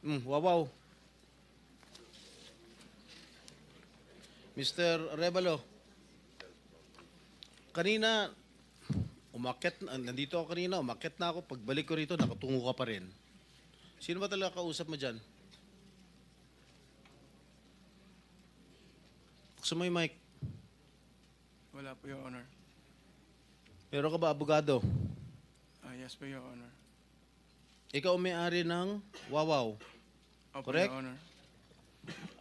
Wawaw. Mr. Arevalo, kanina, nandito ako kanina, umakyat na ako. Pagbalik ko rito, nakatungo ka pa rin. Sino ba talaga kausap mo dyan? Gusto mo yung mic? Wala po, Your Honor. Meron ka ba abogado? Yes po, Your Honor. Ikaw ang may-ari ng Wawaw. Opo, Correct? Your Honor.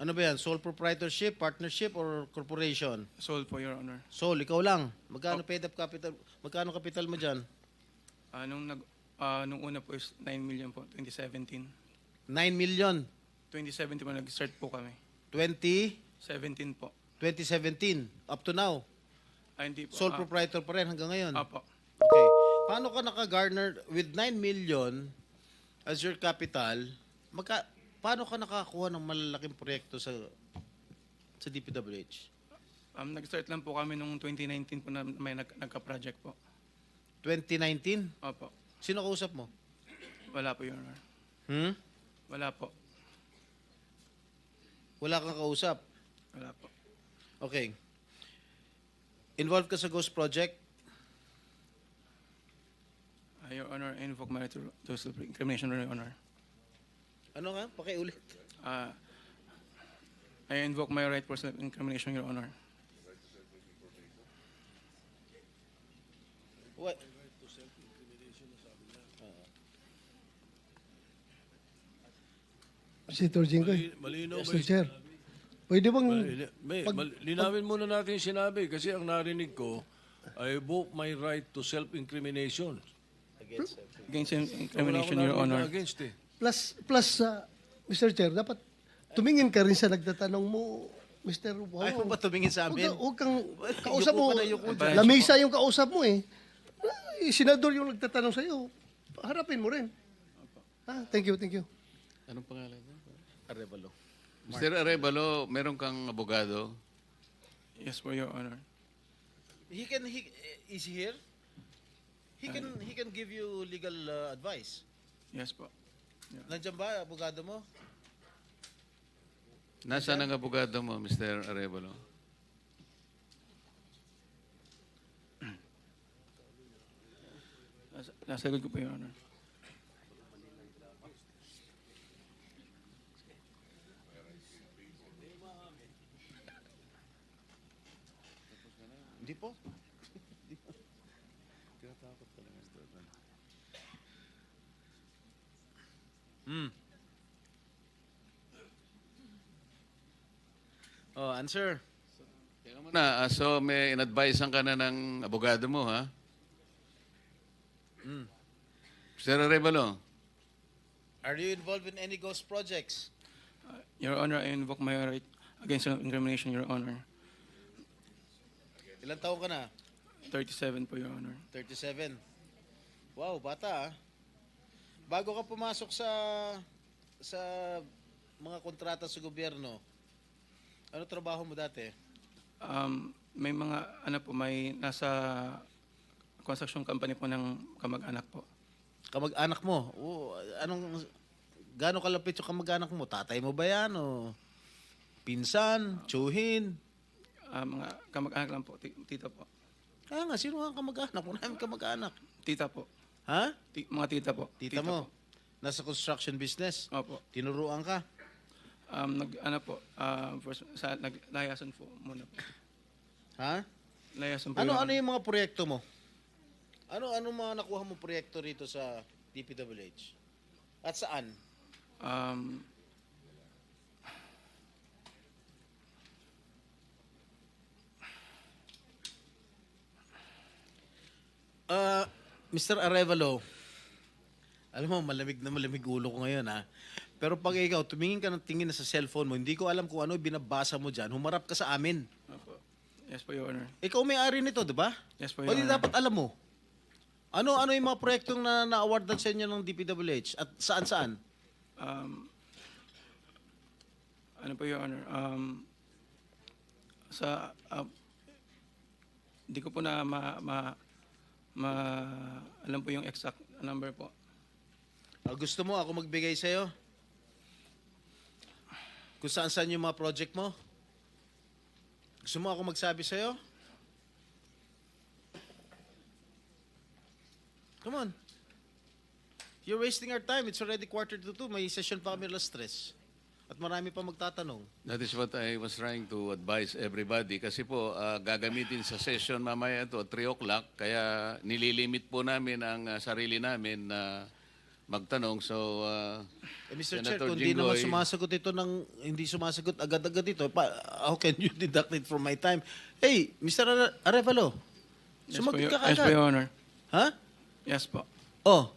Ano ba yan? Sole proprietorship, partnership, or corporation? Sold po, Your Honor. Sole, ikaw lang. Magkano paid up capital? Magkano capital mo dyan? Nung una po is 9 million po, 2017. 9 million. 2017 po, nag-start po kami. 2017. 17 po. Up to now. Hindi po. Sole proprietor pa rin hanggang ngayon. Apo. Okay. Paano ka naka-garner with 9 million as your capital? Paano ka nakakuha ng malalaking proyekto sa DPWH? Nag-start lang po kami nung 2019 po na may nagka-project po. 2019? Opo. Sino kausap mo? Wala po, Your Honor. Wala po. Wala kang kausap? Wala po. Okay. Involved ka sa Ghost Project? Your Honor, I invoke my right to self-incrimination, Your Honor. Ano nga? Pakiulit. I invoke my right for self-incrimination, Your Honor. What? Senator Jinggoy. Malinaw ba Mr. yung Chair. Pwede bang... linawin muna natin yung sinabi kasi ang narinig ko, I invoke my right to self-incrimination. Against incrimination, Wala Your ko narinig Honor. na against eh. Plus, Mr. Chair, dapat tumingin ka rin sa nagtatanong mo, Mr. Wow. Ayaw mo ba tumingin sa amin? Huwag kang kausap Yuko mo. ka na, yuko dyan. Lamisa yung kausap mo eh. Senador yung nagtatanong sa'yo. Harapin mo rin. Thank you. Anong pangalan niya? Arevalo. Mr. Arevalo, meron kang abogado? Yes po, Your Honor. Is he here? He can give you legal advice. Yes po. Nandiyan ba abogado mo? Nasaan ang abogado mo, Mr. Arevalo? Nasa likod ko po, Your Honor. Hindi po. Oh, answer. Teka muna, so may in-advisean ka na ng abogado mo, ha? Mr. Arevalo, Are you involved in any ghost projects? Your Honor, I invoke my right against incrimination, Your Honor. Ilan taon ka na? 37 po, Your Honor. 37. Wow, bata ah. Bago ka pumasok sa mga kontrata sa gobyerno, ano trabaho mo dati? May mga, may nasa construction company po ng kamag-anak po. Kamag-anak mo? Gaano kalapit yung kamag-anak mo? Tatay mo ba yan? O pinsan? Tsuhin? Mga kamag-anak lang po, tita po. Kaya nga, sino ang kamag-anak? Maraming kamag-anak. Tita po. Ha? Mga tita po. Tita mo? Po. Nasa construction business? Opo. Tinuruan ka? Naglayasan po muna po. Ha? Layasan po. Ano Your Honor. yung mga proyekto mo? Ano mga nakuha mo proyekto rito sa DPWH? At saan? Mr. Arevalo, alam mo, malamig na malamig ulo ko ngayon ha. Pero pag ikaw, tumingin ka ng tingin na sa cellphone mo, hindi ko alam kung ano binabasa mo dyan, humarap ka sa amin. Opo. Yes po, Your Honor. Ikaw may-ari nito, di ba? Yes po, O Your di Honor. dapat alam mo. Ano yung mga proyektong na-awardan sa inyo ng DPWH? At saan-saan? Ano po, Your Honor? Hindi ko po na alam po yung exact number po. Gusto mo ako magbigay sa'yo? Kung saan-saan yung mga project mo? Gusto mo ako magsabi sa'yo? Come on. You're wasting our time. It's already 1:45. May session pa kami alas 3. At marami pa magtatanong. That is what I was trying to advise everybody. Kasi po, gagamitin sa session mamaya ito, 3 o'clock. Kaya nililimit po namin ang sarili namin na magtanong. So, Mr. Chair, Senator kung hindi naman Jinggoy, sumasagot ito hindi sumasagot agad-agad ito, how can you deduct it from my time? Hey, Mr. Arevalo, sumagot ka Yes po, agad. Your Honor. Ha? Yes po. Oh,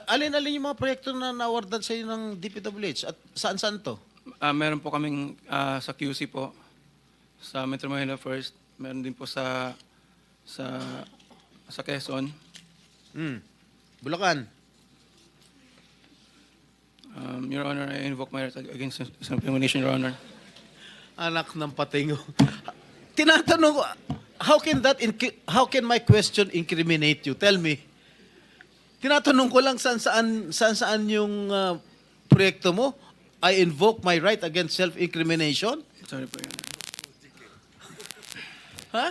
alin-alin yung mga proyekto na nawardan sa iyo ng DPWH at saan-saan to? Meron po kaming sa QC po, sa Metro Manila First. Meron din po sa Quezon. Bulacan. Your Honor, I invoke my right against self-incrimination, Your Honor. Anak ng patingo. Tinatanong ko, how can my question incriminate you? Tell me. Tinatanong ko lang saan yung proyekto mo. I invoke my right against self-incrimination? Sorry po, Your Honor. Ha?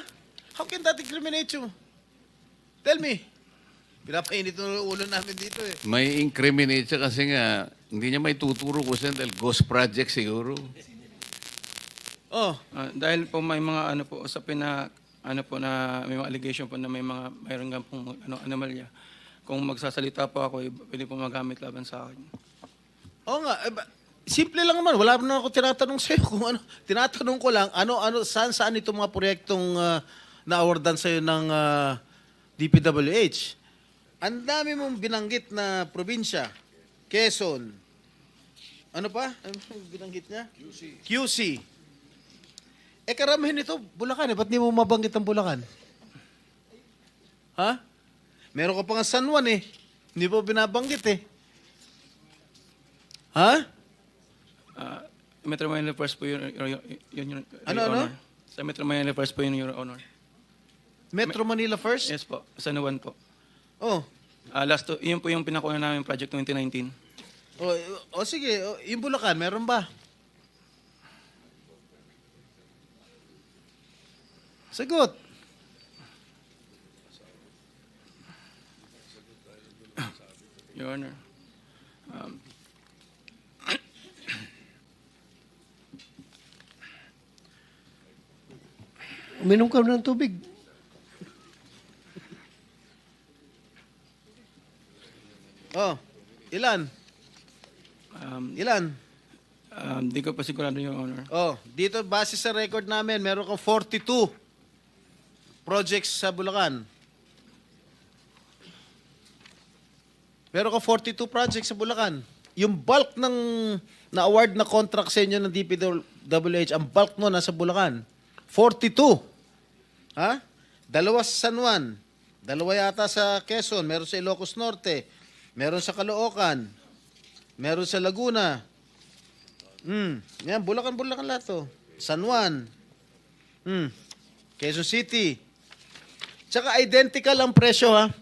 How can that incriminate you? Tell me. Pinapainit ng ulo namin dito eh. may incriminate siya kasi nga, hindi niya may tuturo ko siya dahil ghost project siguro. Oh, Dahil po may mga usapin na na may mga allegation po na mayroon nga pong anomalya. Kung magsasalita po ako, pwede po magamit laban sa akin. oo nga. Simple lang naman. Wala na ako tinatanong sa'yo kung ano. Tinatanong ko lang, saan itong mga proyektong na-awardan sa'yo ng DPWH. Ang dami mong binanggit na probinsya. Quezon. Ano pa? Ano binanggit niya? QC. Karamihan ito, Bulacan. Ba't di mo mabanggit ang Bulacan? Ha? Meron ka pa nga San Juan eh. Hindi mo binabanggit eh. Ha? Metro Manila First po yun, Your Ano? Honor. Sa Metro Manila First po yun, Your Honor. Metro Manila first? Yes po, sa Nuwan po. Oh. Yun po yung pinakuha namin project 2019. Sige. Yung Bulacan, meron ba? Sagot. Your Honor. Uminom ka ng tubig. Oh. Ilan? Ilan? Di ko pa sigurado, Your Honor. Oh, dito base sa record namin, meron kang 42 projects sa Bulacan. Meron kang 42 projects sa Bulacan. Yung bulk ng na-award na contract sa inyo ng DPWH, ang bulk mo nasa Bulacan. 42. Ha? 2 sa San Juan. 2 yata sa Quezon. Meron sa Ilocos Norte. Meron sa Caloocan. Meron sa Laguna. Yan, Bulacan lahat to. San Juan. Quezon City. Tsaka identical ang presyo ha.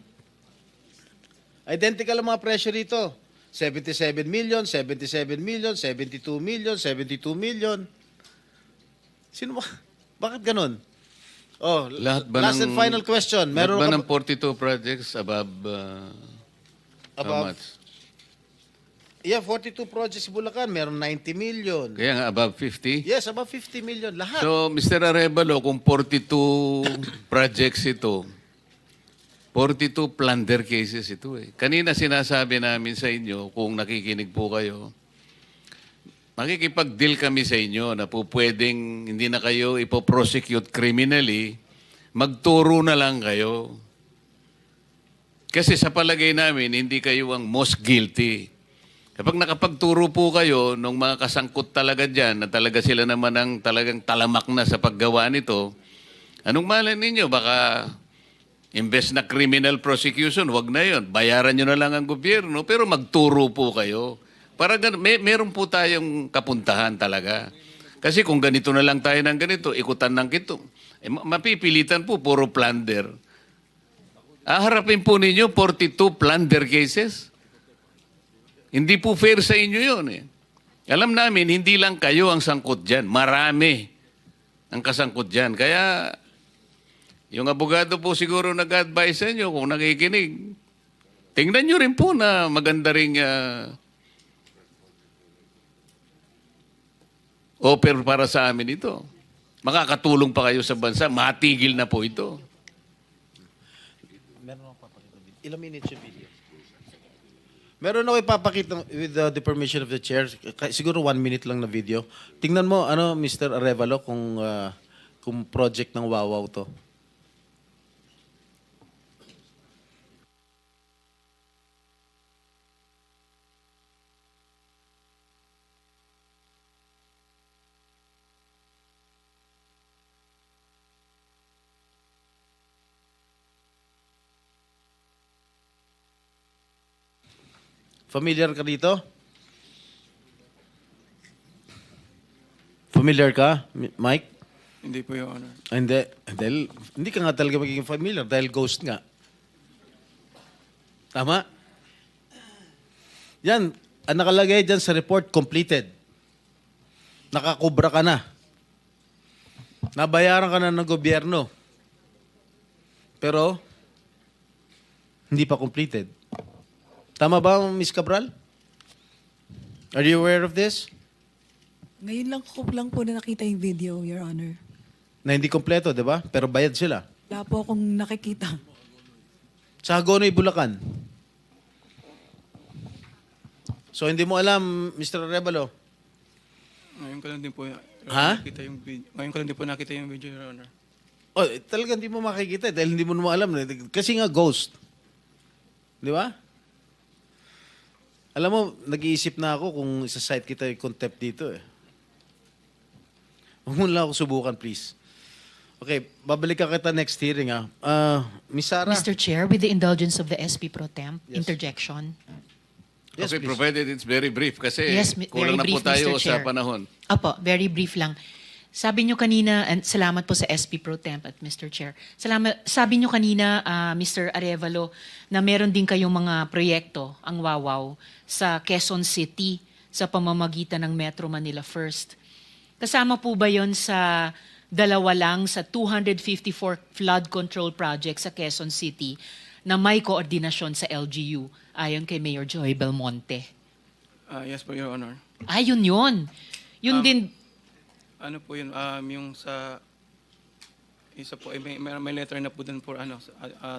Identical ang mga presyo rito. 77 million, 77 million, 72 million, 72 million. Sino ba? Bakit ganun? Oh, Lahat ba last and final question. Lahat Meron ba ka ng 42 projects above, how Above? much? Yeah, 42 projects sa Bulacan, meron 90 million. Kaya nga above 50? Yes, above 50 million. Lahat. So, Mr. Arevalo, kung 42 projects ito, 42 plunder cases ito eh. Kanina sinasabi namin sa inyo, kung nakikinig po kayo, makikipag-deal kami sa inyo na po pwedeng hindi na kayo ipoprosecute criminally, magturo na lang kayo. Kasi sa palagay namin, hindi kayo ang most guilty. Kapag nakapagturo po kayo ng mga kasangkot talaga dyan, na talaga sila naman ang talagang talamak na sa paggawa nito, anong malay ninyo? Baka imbes na criminal prosecution, wag na yon. Bayaran nyo na lang ang gobyerno, pero magturo po kayo. Para meron po tayong kapuntahan talaga. Kasi kung ganito na lang tayo ng ganito, ikutan ng kito, mapipilitan po, puro plunder. Harapin po ninyo 42 plunder cases. Hindi po fair sa inyo yun eh. Alam namin, hindi lang kayo ang sangkot dyan. Marami ang kasangkot dyan. Kaya, yung abogado po siguro nag-advise sa inyo kung nakikinig. Tingnan nyo rin po na maganda ring offer para sa amin ito. Makakatulong pa kayo sa bansa. Matigil na po ito. Meron ako papakita video. Ilang minutes yung video? Meron ako ipapakita with the permission of the chair. Siguro 1 minute lang na video. Tingnan mo, Mr. Arevalo, kung project ng Wawaw to. Familiar ka dito? Familiar ka, Mike? Hindi po, Your Honor. Hindi. Dahil, hindi ka nga talaga magiging familiar dahil ghost nga. Tama? Yan. Ang nakalagay dyan sa report, completed. Nakakubra ka na. Nabayaran ka na ng gobyerno. Pero, hindi pa completed. Tama ba, Ms. Cabral? Are you aware of this? Ngayon lang po na nakita yung video, Your Honor. Na hindi kompleto, di ba? Pero bayad sila. Wala po akong nakikita. Sa Hagonoy, Bulacan. So, hindi mo alam, Mr. Arevalo. Ngayon ko lang din po nakita yung video. Ngayon ko lang din po nakita yung video, Your Honor. Oh, talaga hindi mo makikita dahil hindi mo naman alam. Kasi nga ghost. Di ba? Alam mo, nag-iisip na ako kung isa-cite kita yung contempt dito eh. Huwag mo lang ako subukan, please. Okay, babalik ka kita next hearing ah. Miss Sara. Mr. Chair, with the indulgence of the SP Pro Temp, Yes. interjection. Yes, Okay, please. provided it's very brief kasi Yes, kulang na very po brief, tayo Mr. sa Chair. panahon. Opo, very brief lang. Sabi nyo kanina, and salamat po sa SP Pro Temp at Mr. Chair. Sabi nyo kanina, Mr. Arevalo, na meron din kayong mga proyekto, ang Wawaw, sa Quezon City sa pamamagitan ng Metro Manila First. Kasama po ba yon sa dalawa lang sa 254 flood control project sa Quezon City na may koordinasyon sa LGU ayon kay Mayor Joy Belmonte? Yes po, Your Honor. Ayun yun. Yun din, Ano po yun, yung sa isa po, may letter na po dun for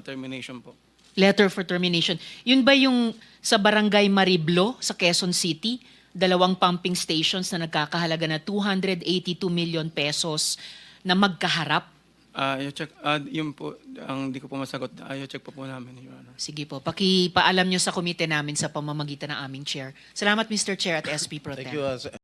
termination po. letter for termination. Yun ba yung sa Barangay Mariblo sa Quezon City? 2 pumping stations na nagkakahalaga na 282 million pesos na magkaharap? I-check, yun po, ang di ko po masagot, i-check po namin, Your Honor. Sige po, pakipaalam nyo sa komite namin sa pamamagitan ng aming chair. Salamat Mr. Chair at SP Pro Thank Tem. you.